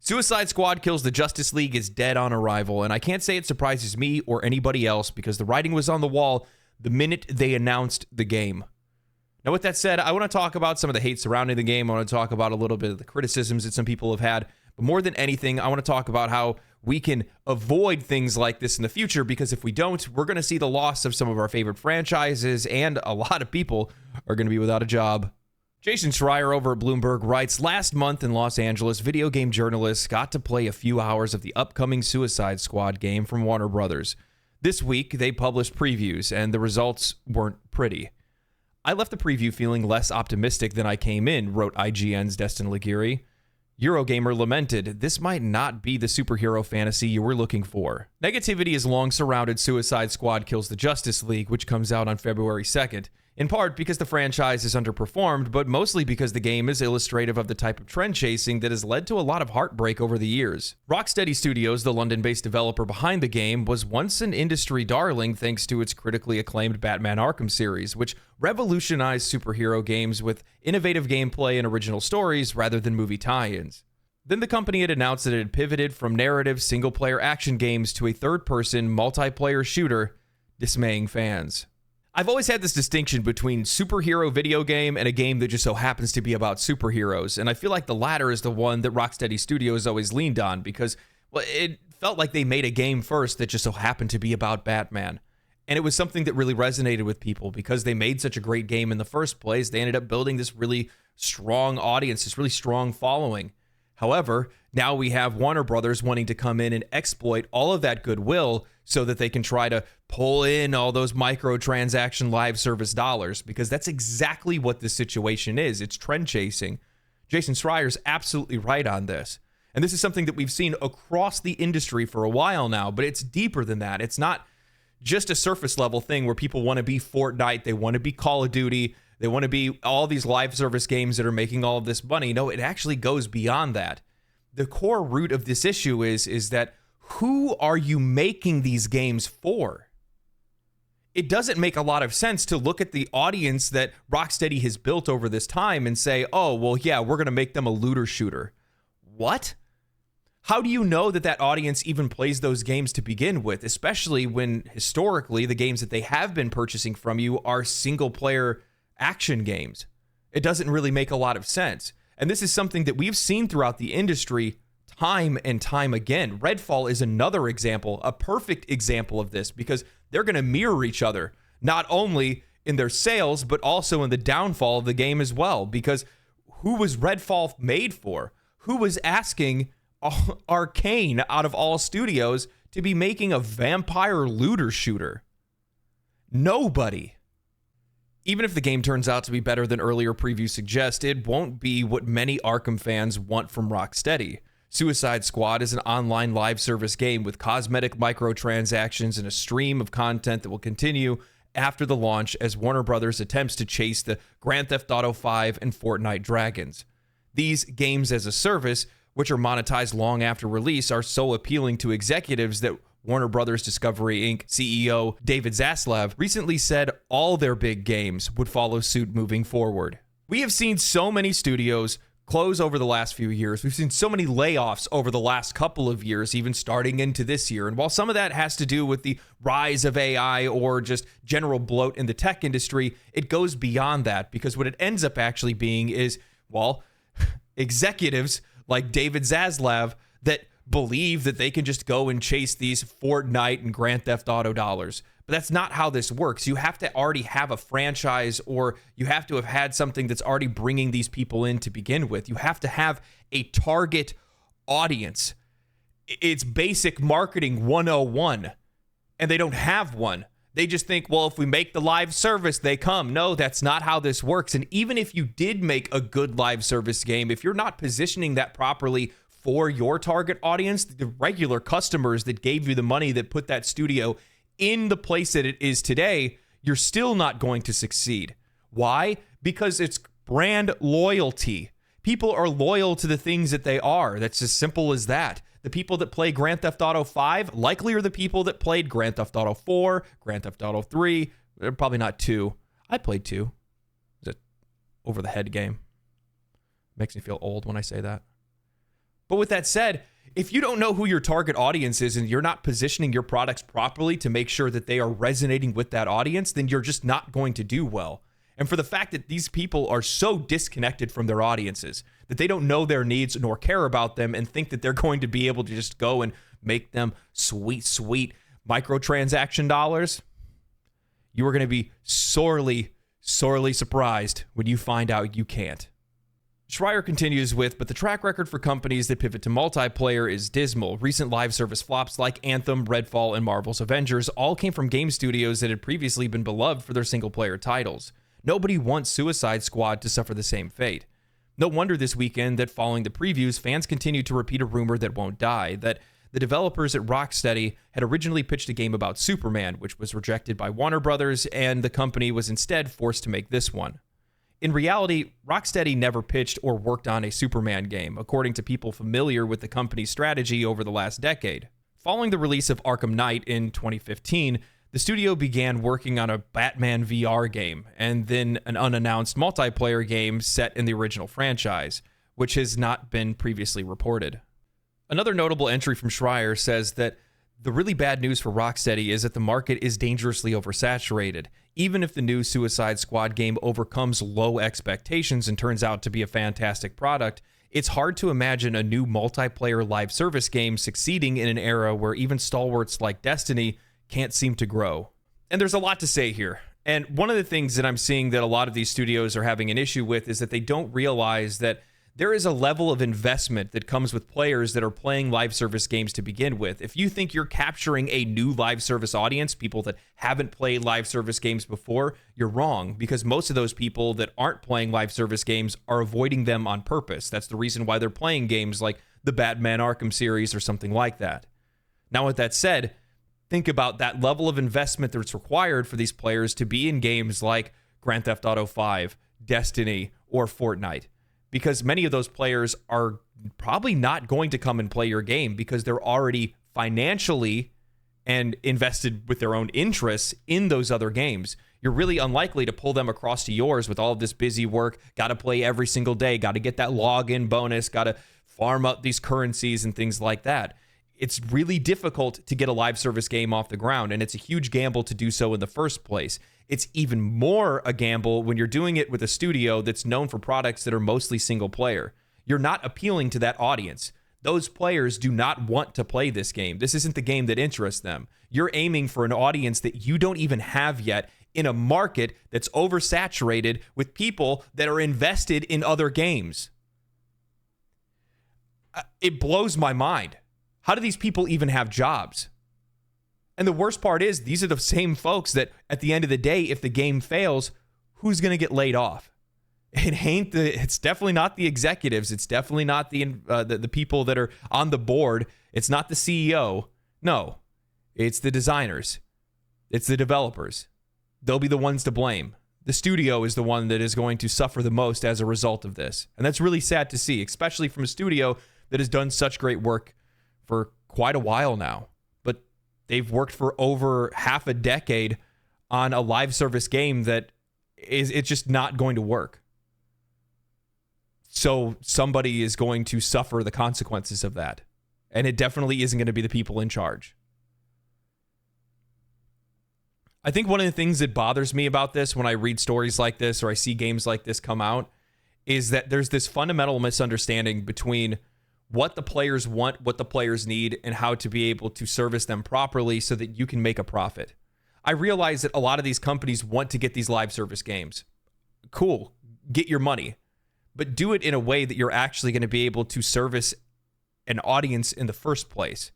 Suicide Squad Kills the Justice League is dead on arrival, and I can't say it surprises me or anybody else because the writing was on the wall the minute they announced the game. Now, with that said, I want to talk about some of the hate surrounding the game. I want to talk about a little bit of the criticisms that some people have had. But more than anything, I want to talk about how we can avoid things like this in the future, because if we don't, we're going to see the loss of some of our favorite franchises, and a lot of people are going to be without a job. Jason Schreier over at Bloomberg writes, last month in Los Angeles, video game journalists got to play a few hours of the upcoming Suicide Squad game from Warner Brothers. This week, they published previews, and the results weren't pretty. I left the preview feeling less optimistic than I came in, wrote IGN's Destin Laguirre. Eurogamer lamented, this might not be the superhero fantasy you were looking for. Negativity has long surrounded Suicide Squad Kills the Justice League, which comes out on February 2nd. In part because the franchise is underperformed, but mostly because the game is illustrative of the type of trend chasing that has led to a lot of heartbreak over the years. Rocksteady Studios, the London-based developer behind the game, was once an industry darling thanks to its critically acclaimed Batman Arkham series, which revolutionized superhero games with innovative gameplay and original stories rather than movie tie-ins. Then the company had announced that it had pivoted from narrative single-player action games to a third-person multiplayer shooter, dismaying fans. I've always had this distinction between superhero video game and a game that just so happens to be about superheroes, and I feel like the latter is the one that Rocksteady Studios always leaned on because, well, it felt like they made a game first that just so happened to be about Batman. And it was something that really resonated with people because they made such a great game in the first place. They ended up building this really strong audience, this really strong following. However, now we have Warner Brothers wanting to come in and exploit all of that goodwill so that they can try to pull in all those microtransaction live service dollars, because that's exactly what this situation is. It's trend chasing. Jason Schreier's absolutely right on this. And this is something that we've seen across the industry for a while now, but it's deeper than that. It's not just a surface level thing where people want to be Fortnite, they want to be Call of Duty, they want to be all these live service games that are making all of this money. No, it actually goes beyond that. The core root of this issue is that who are you making these games for? It doesn't make a lot of sense to look at the audience that Rocksteady has built over this time and say, oh, well, yeah, we're going to make them a looter shooter. What? How do you know that that audience even plays those games to begin with, especially when historically the games that they have been purchasing from you are single player action games? It doesn't really make a lot of sense. And this is something that we've seen throughout the industry time and time again. Redfall is another example, a perfect example of this, because they're going to mirror each other, not only in their sales, but also in the downfall of the game as well. Because who was Redfall made for? Who was asking Arcane, out of all studios, to be making a vampire looter shooter? Nobody. Even if the game turns out to be better than earlier previews suggest, it won't be what many Arkham fans want from Rocksteady. Suicide Squad is an online live service game with cosmetic microtransactions and a stream of content that will continue after the launch as Warner Brothers attempts to chase the Grand Theft Auto V and Fortnite dragons. These games as a service, which are monetized long after release, are so appealing to executives that Warner Brothers Discovery Inc. CEO David Zaslav recently said all their big games would follow suit moving forward. We have seen so many studios close over the last few years. We've seen so many layoffs over the last couple of years, even starting into this year. And while some of that has to do with the rise of AI or just general bloat in the tech industry, it goes beyond that, because what it ends up actually being is, well, executives like David Zaslav that believe that they can just go and chase these Fortnite and Grand Theft Auto dollars. But that's not how this works. You have to already have a franchise, or you have to have had something that's already bringing these people in to begin with. You have to have a target audience. It's basic marketing 101, and they don't have one. They just think, well, if we make the live service, they come. No, that's not how this works. And even if you did make a good live service game, if you're not positioning that properly for your target audience, the regular customers that gave you the money that put that studio in the place that it is today, you're still not going to succeed. Why? Because it's brand loyalty. People are loyal to the things that they are. That's as simple as that. The people that play Grand Theft Auto 5 likely are the people that played Grand Theft Auto 4, Grand Theft Auto 3, probably not 2. I played 2. It's an over-the-head game. Makes me feel old when I say that. But with that said, if you don't know who your target audience is and you're not positioning your products properly to make sure that they are resonating with that audience, then you're just not going to do well. And for the fact that these people are so disconnected from their audiences, that they don't know their needs nor care about them and think that they're going to be able to just go and make them sweet, sweet microtransaction dollars, you are going to be sorely, sorely surprised when you find out you can't. Schreier continues with, but the track record for companies that pivot to multiplayer is dismal. Recent live service flops like Anthem, Redfall, and Marvel's Avengers all came from game studios that had previously been beloved for their single-player titles. Nobody wants Suicide Squad to suffer the same fate. No wonder this weekend that following the previews, fans continued to repeat a rumor that won't die, that the developers at Rocksteady had originally pitched a game about Superman, which was rejected by Warner Brothers, and the company was instead forced to make this one. In reality, Rocksteady never pitched or worked on a Superman game, according to people familiar with the company's strategy over the last decade. Following the release of Arkham Knight in 2015, the studio began working on a Batman VR game, and then an unannounced multiplayer game set in the original franchise, which has not been previously reported. Another notable entry from Schreier says that the really bad news for Rocksteady is that the market is dangerously oversaturated. Even if the new Suicide Squad game overcomes low expectations and turns out to be a fantastic product, it's hard to imagine a new multiplayer live service game succeeding in an era where even stalwarts like Destiny can't seem to grow. And there's a lot to say here. And one of the things that I'm seeing that a lot of these studios are having an issue with is that they don't realize that there is a level of investment that comes with players that are playing live service games to begin with. If you think you're capturing a new live service audience, people that haven't played live service games before, you're wrong, because most of those people that aren't playing live service games are avoiding them on purpose. That's the reason why they're playing games like the Batman Arkham series or something like that. Now, with that said, think about that level of investment that's required for these players to be in games like Grand Theft Auto 5, Destiny, or Fortnite. Because many of those players are probably not going to come and play your game because they're already financially and invested with their own interests in those other games. You're really unlikely to pull them across to yours with all of this busy work, got to play every single day, got to get that login bonus, got to farm up these currencies and things like that. It's really difficult to get a live service game off the ground, and it's a huge gamble to do so in the first place. It's even more a gamble when you're doing it with a studio that's known for products that are mostly single player. You're not appealing to that audience. Those players do not want to play this game. This isn't the game that interests them. You're aiming for an audience that you don't even have yet in a market that's oversaturated with people that are invested in other games. It blows my mind. How do these people even have jobs? And the worst part is, these are the same folks that at the end of the day, if the game fails, who's going to get laid off? It's definitely not the executives. It's definitely not the people that are on the board. It's not the CEO. No, it's the designers. It's the developers. They'll be the ones to blame. The studio is the one that is going to suffer the most as a result of this. And that's really sad to see, especially from a studio that has done such great work for quite a while now. But they've worked for over half a decade on a live service game that it's just not going to work. So somebody is going to suffer the consequences of that. And it definitely isn't going to be the people in charge. I think one of the things that bothers me about this when I read stories like this or I see games like this come out is that there's this fundamental misunderstanding between what the players want, what the players need, and how to be able to service them properly so that you can make a profit. I realize that a lot of these companies want to get these live service games. Cool, get your money. But do it in a way that you're actually going to be able to service an audience in the first place.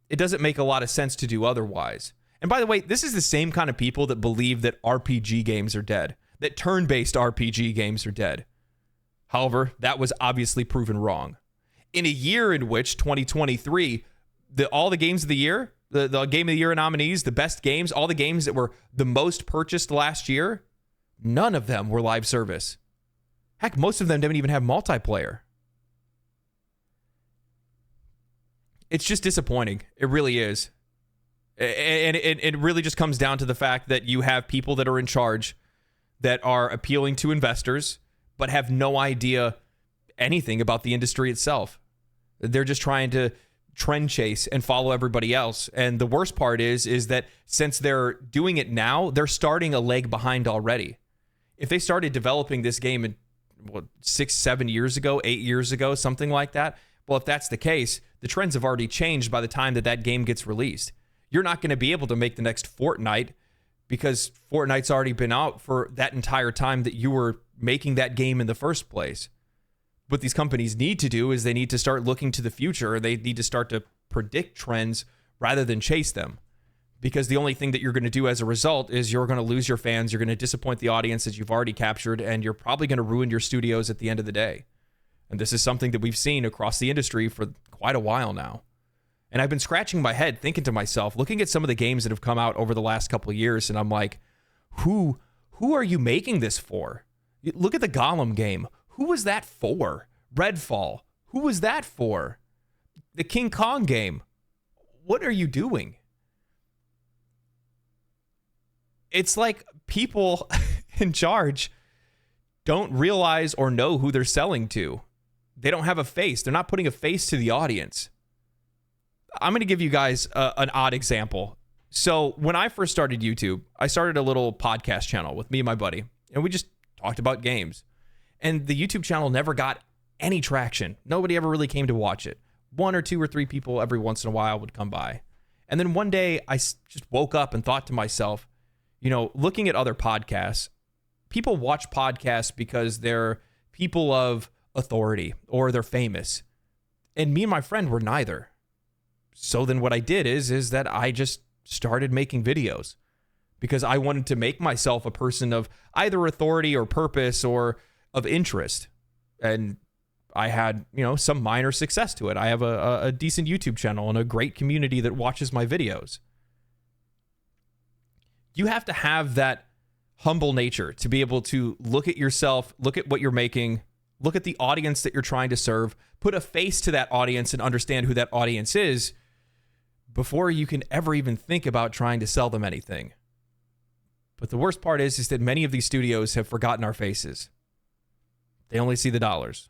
It doesn't make a lot of sense to do otherwise. And by the way, this is the same kind of people that believe that RPG games are dead, that turn-based RPG games are dead. However, that was obviously proven wrong. In a year in which, 2023, all the games of the year, the Game of the Year nominees, the best games, all the games that were the most purchased last year, none of them were live service. Heck, most of them didn't even have multiplayer. It's just disappointing. It really is. And it really just comes down to the fact that you have people that are in charge that are appealing to investors, but have no idea anything about the industry itself. They're just trying to trend chase and follow everybody else. And the worst part is that since they're doing it now, they're starting a leg behind already. If they started developing this game in 6, 7 years ago, 8 years ago, something like that, well, if that's the case, the trends have already changed by the time that game gets released. You're not going to be able to make the next Fortnite because Fortnite's already been out for that entire time that you were making that game in the first place. What these companies need to do is they need to start looking to the future. They need to start to predict trends rather than chase them. Because the only thing that you're going to do as a result is you're going to lose your fans, you're going to disappoint the audience that you've already captured, and you're probably going to ruin your studios at the end of the day. And this is something that we've seen across the industry for quite a while now. And I've been scratching my head thinking to myself, looking at some of the games that have come out over the last couple of years, and I'm like, who are you making this for? Look at the Gollum game. Who was that for? Redfall. Who was that for? The King Kong game. What are you doing? It's like people in charge don't realize or know who they're selling to. They don't have a face. They're not putting a face to the audience. I'm going to give you guys an odd example. So when I first started YouTube, I started a little podcast channel with me and my buddy, and we just talked about games. And the YouTube channel never got any traction. Nobody ever really came to watch it. 1 or 2 or 3 people every once in a while would come by. And then one day I just woke up and thought to myself, looking at other podcasts, people watch podcasts because they're people of authority or they're famous. And me and my friend were neither. So then what I did is that I just started making videos because I wanted to make myself a person of either authority or purpose or of interest. And I had, some minor success to it. I have a decent YouTube channel and a great community that watches my videos. You have to have that humble nature to be able to look at yourself, look at what you're making, look at the audience that you're trying to serve, put a face to that audience and understand who that audience is before you can ever even think about trying to sell them anything. But the worst part is that many of these studios have forgotten our faces. They only see the dollars.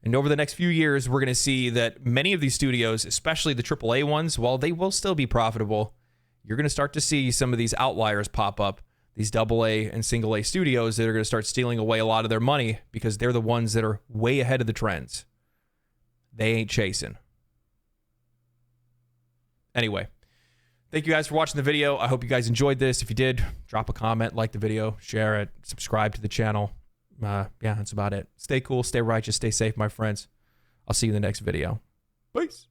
And over the next few years, we're going to see that many of these studios, especially the AAA ones, while they will still be profitable, you're going to start to see some of these outliers pop up, these AA and single A studios that are going to start stealing away a lot of their money because they're the ones that are way ahead of the trends. They ain't chasing. Anyway, thank you guys for watching the video. I hope you guys enjoyed this. If you did, drop a comment, like the video, share it, subscribe to the channel. Yeah, that's about it. Stay cool, stay righteous, stay safe, my friends. I'll see you in the next video. Peace.